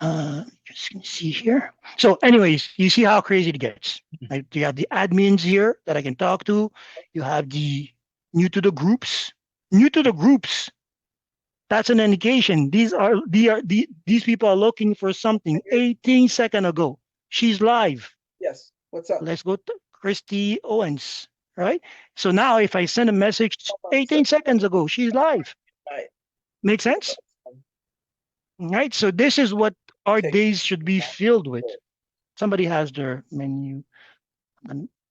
Just gonna see here. So anyways, you see how crazy it gets. Right? You have the admins here that I can talk to. You have the new to the groups. New to the groups. That's an indication. These people are looking for something 18 seconds ago. She's live. Yes. What's up? Let's go to Christy Owens, right? So now if I send a message 18 seconds ago, she's live. Right. Make sense? Right? So this is what our days should be filled with. Somebody has their menu.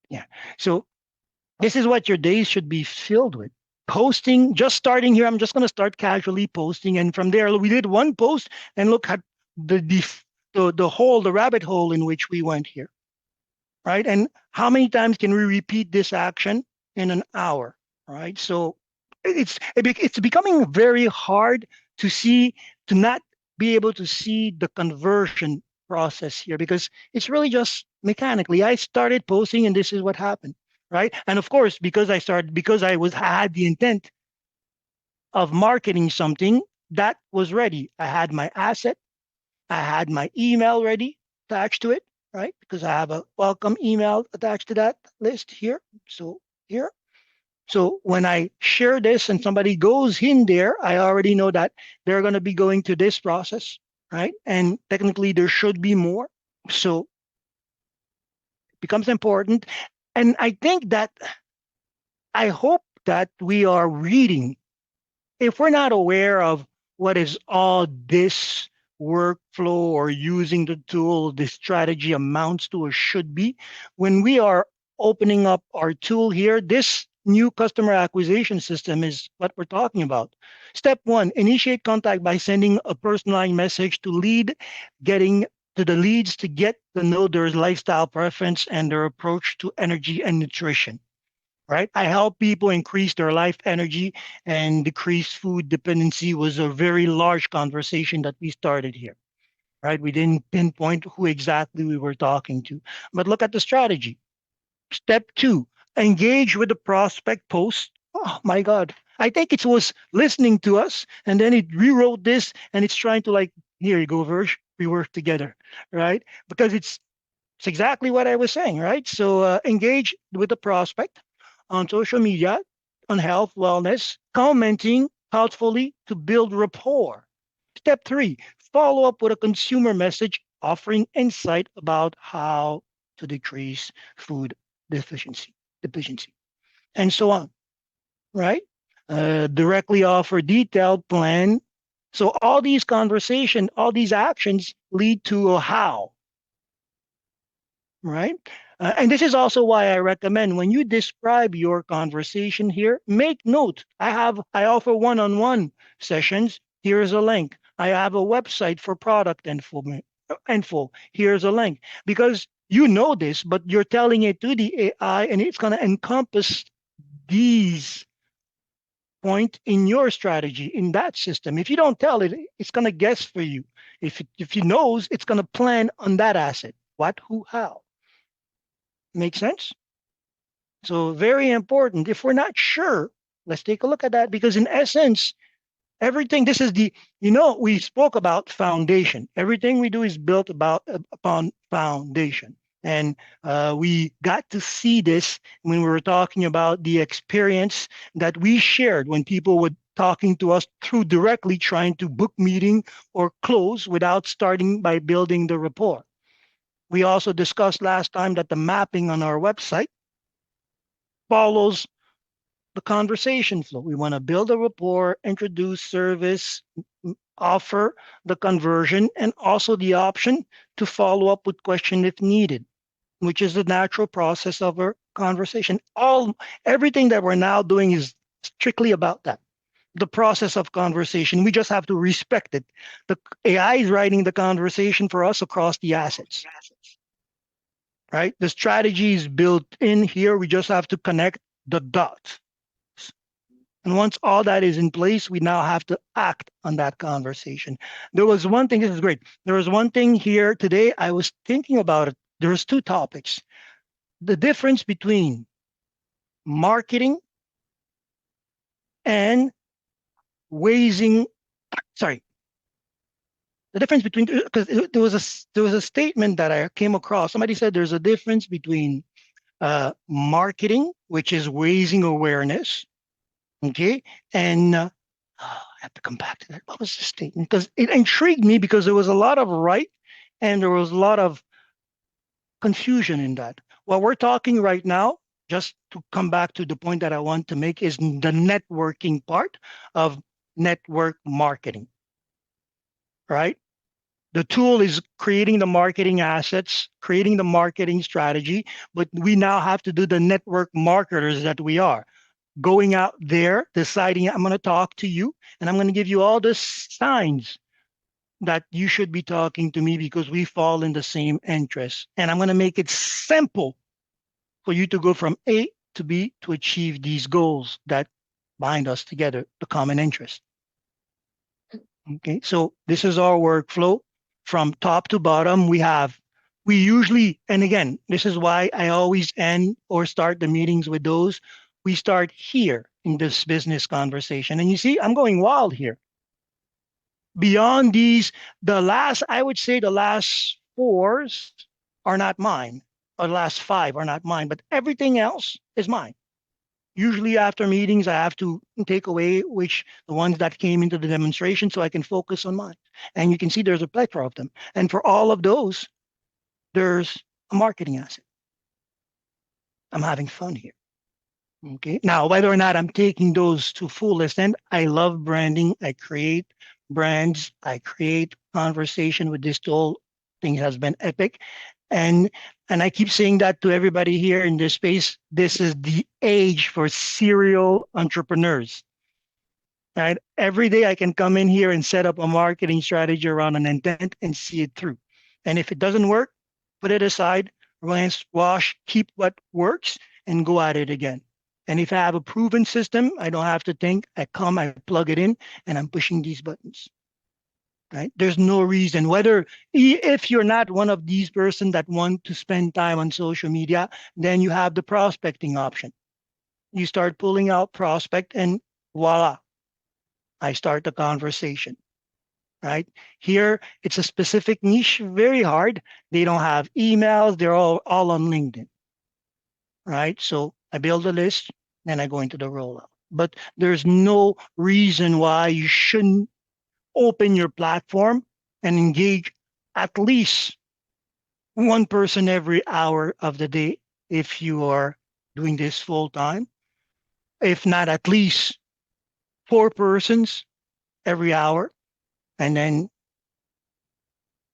Yeah. So this is what your days should be filled with. Posting, just starting here. I'm just going to start casually posting. And from there, we did one post and look at the rabbit hole in which we went here. Right? And how many times can we repeat this action in an hour? Right? So it's becoming very hard to see, to not be able to see the conversion process here, because it's really just mechanically. I started posting and this is what happened. Right? And of course, because I had the intent of marketing something that was ready. I had my asset, I had my email ready attached to it, right? Because I have a welcome email attached to that list here. So here. So when I share this and somebody goes in there, I already know that they're going to be going to this process, right? And technically there should be more. So it becomes important. And I think that I hope that we are reading. If we're not aware of what is all this workflow or using the tool, the strategy amounts to or should be, when we are opening up our tool here, this new customer acquisition system is what we're talking about. Step one, initiate contact by sending a personalized message to getting to the leads to get to know their lifestyle preference and their approach to energy and nutrition. Right? I help people increase their life energy and decrease food dependency was a very large conversation that we started here. Right? We didn't pinpoint who exactly we were talking to, but look at the strategy. Step two, engage with the prospect post. Oh my God. I think it was listening to us and then it rewrote this and it's trying to like, here you go, Verge, we work together, right? Because it's exactly what I was saying, right? So engage with the prospect on social media, on health, wellness, commenting thoughtfully to build rapport. Step three, follow up with a consumer message offering insight about how to decrease food deficiency, and so on, right? Directly offer detailed plan. So all these conversation, all these actions lead to a how, right? And this is also why I recommend when you describe your conversation here, make note. I offer one-on-one sessions. Here's a link. I have a website for product info. Here's a link. Because you know this, but you're telling it to the AI and it's going to encompass these point in your strategy in that system. If you don't tell it, it's going to guess for you. If it knows, it's going to plan on that asset. What, who, how. Make sense? So very important. If we're not sure, let's take a look at that because in essence, everything, this is we spoke about foundation. Everything we do is built upon foundation. And we got to see this when we were talking about the experience that we shared when people were talking to us through directly trying to book meeting or close without starting by building the rapport. We also discussed last time that the mapping on our website follows the conversation flow. We want to build a rapport, introduce service, offer the conversion, and also the option to follow up with question if needed, which is the natural process of our conversation. Everything that we're now doing is strictly about that. The process of conversation. We just have to respect it. The AI is writing the conversation for us across the assets. Right? The strategy is built in here. We just have to connect the dots. And once all that is in place, we now have to act on that conversation. There was one thing, this is great. There was one thing here today, I was thinking about it. There was two topics. The difference between marketing and raising, sorry, the difference between, because there was a statement that I came across. Somebody said there's a difference between marketing, which is raising awareness, okay, and I have to come back to that. What was the statement? Because it intrigued me because there was a lot of right and there was a lot of confusion in that. What we're talking right now, just to come back to the point that I want to make, is the networking part of network marketing, right? The tool is creating the marketing assets, creating the marketing strategy, but we now have to do the network marketers that we are. Going out there, deciding I'm going to talk to you and I'm going to give you all the signs that you should be talking to me because we fall in the same interests. And I'm going to make it simple for you to go from A to B to achieve these goals that bind us together, the common interest. Okay, so this is our workflow from top to bottom. We usually, and again, this is why I always end or start the meetings with those. We start here in this business conversation. And you see, I'm going wild here. Beyond these, I would say the last fours are not mine, or the last five are not mine, but everything else is mine. Usually after meetings, I have to take away the ones that came into the demonstration so I can focus on mine. And you can see there's a plethora of them. And for all of those, there's a marketing asset. I'm having fun here. Okay. Now, whether or not I'm taking those to full extent, I love branding. I create brands. I create conversation with this tool. Thing has been epic. And I keep saying that to everybody here in this space. This is the age for serial entrepreneurs. Right? Every day I can come in here and set up a marketing strategy around an intent and see it through. And if it doesn't work, put it aside, rinse, wash, keep what works, and go at it again. And if I have a proven system, I don't have to think. I plug it in, and I'm pushing these buttons. Right? There's no reason if you're not one of these person that want to spend time on social media, then you have the prospecting option. You start pulling out prospect and voila, I start the conversation. Right? Here, it's a specific niche, very hard. They don't have emails. They're all on LinkedIn. Right? So I build a list, then I go into the rollout. But there's no reason why you shouldn't open your platform and engage at least one person every hour of the day if you are doing this full time. If not, at least four persons every hour, and then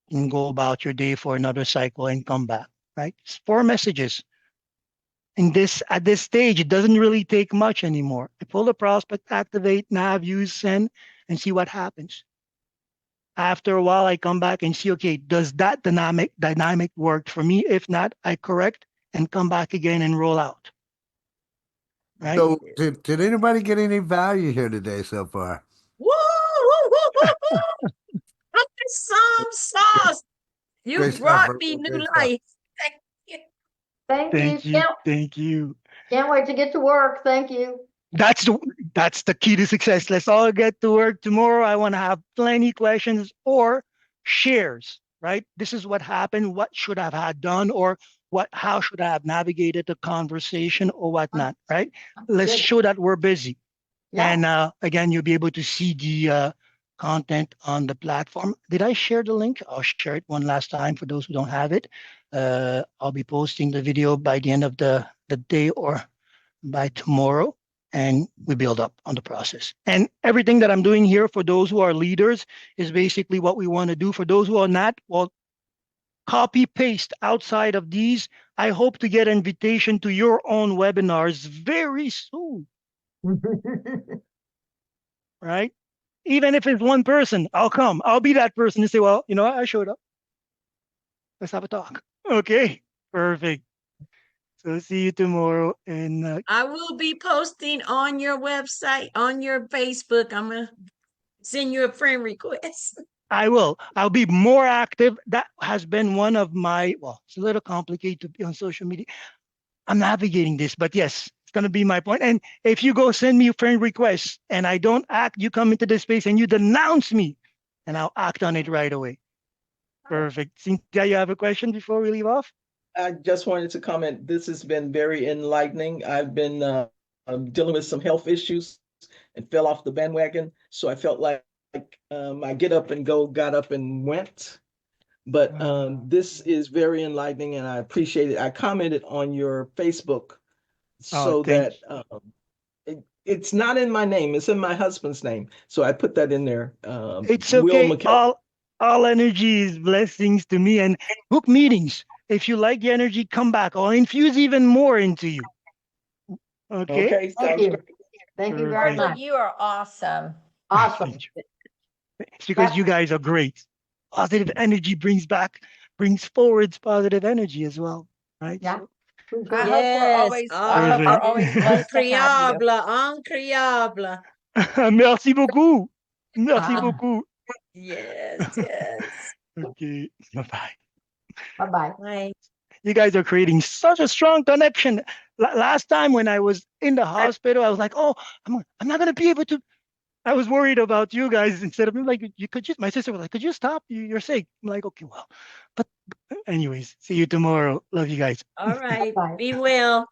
you can go about your day for another cycle and come back. right? It's 4 messages. At this stage, it doesn't really take much anymore. I pull the prospect, activate, nav, use, send, and see what happens. After a while, I come back and see, okay, does that dynamic work for me? If not, I correct and come back again and roll out. Right? So, did anybody get any value here today so far? Woo, woo, woo, woo, woo. Some sauce. You Great stuff. brought me new Great stuff. life. Thank you. Thank you. Thank you. Thank you. Can't wait to get to work. Thank you. That's the key to success. Let's all get to work tomorrow. I want to have plenty questions or shares, right? This is what happened. What should I have had done, or how should I have navigated the conversation or whatnot, right? Let's Good. show that we're busy. Yeah. And again, you'll be able to see the content on the platform. Did I share the link? I'll share it one last time for those who don't have it. I'll be posting the video by the end of the day or by tomorrow, and we build up on the process. And everything that I'm doing here for those who are leaders is basically what we want to do. For those who are not, well, copy paste outside of these. I hope to get invitation to your own webinars very soon, right? Even if it's one person, I'll come. I'll be that person to say, well, you know, I showed up. Let's have a talk. Okay, perfect. So see you tomorrow. And I will be posting on your website, on your Facebook. I'm going to send you a friend request. I will. I'll be more active. That has been one of my, well, it's a little complicated to be on social media. I'm navigating this, but yes, it's going to be my point. And if you go send me a friend request and I don't act, you come into this space and you denounce me, and I'll act on it right away. Perfect. Cynthia, you have a question before we leave off? I just wanted to comment. This has been very enlightening. I've been dealing with some health issues and fell off the bandwagon. So I felt like I get up and go, got up and went. But this is very enlightening and I appreciate it. I commented on your Facebook so that it's not in my name, it's in my husband's name. So I put that in there. It's okay. All energy is blessings to me, and book meetings. If you like the energy, come back. I'll infuse even more into you. Okay. Okay. Thank you. Thank you very Virgil, much. you are awesome. Awesome. It's because you guys are great. Positive energy brings forwards positive energy as well, right? Yeah. So, I Yes. hope we're always blessed to have you. Incroyable. Merci beaucoup. Merci beaucoup. Yes, yes. Okay. Bye-bye. Bye-bye. Bye. You guys are creating such a strong connection. Last time when I was in the hospital, I was like, oh, I'm not going to be able to. I was worried about you guys instead of like, you could just, my sister was like, could you stop? You're sick. I'm like, okay, well, but anyways, see you tomorrow. Love you guys. All right. Bye. Be well.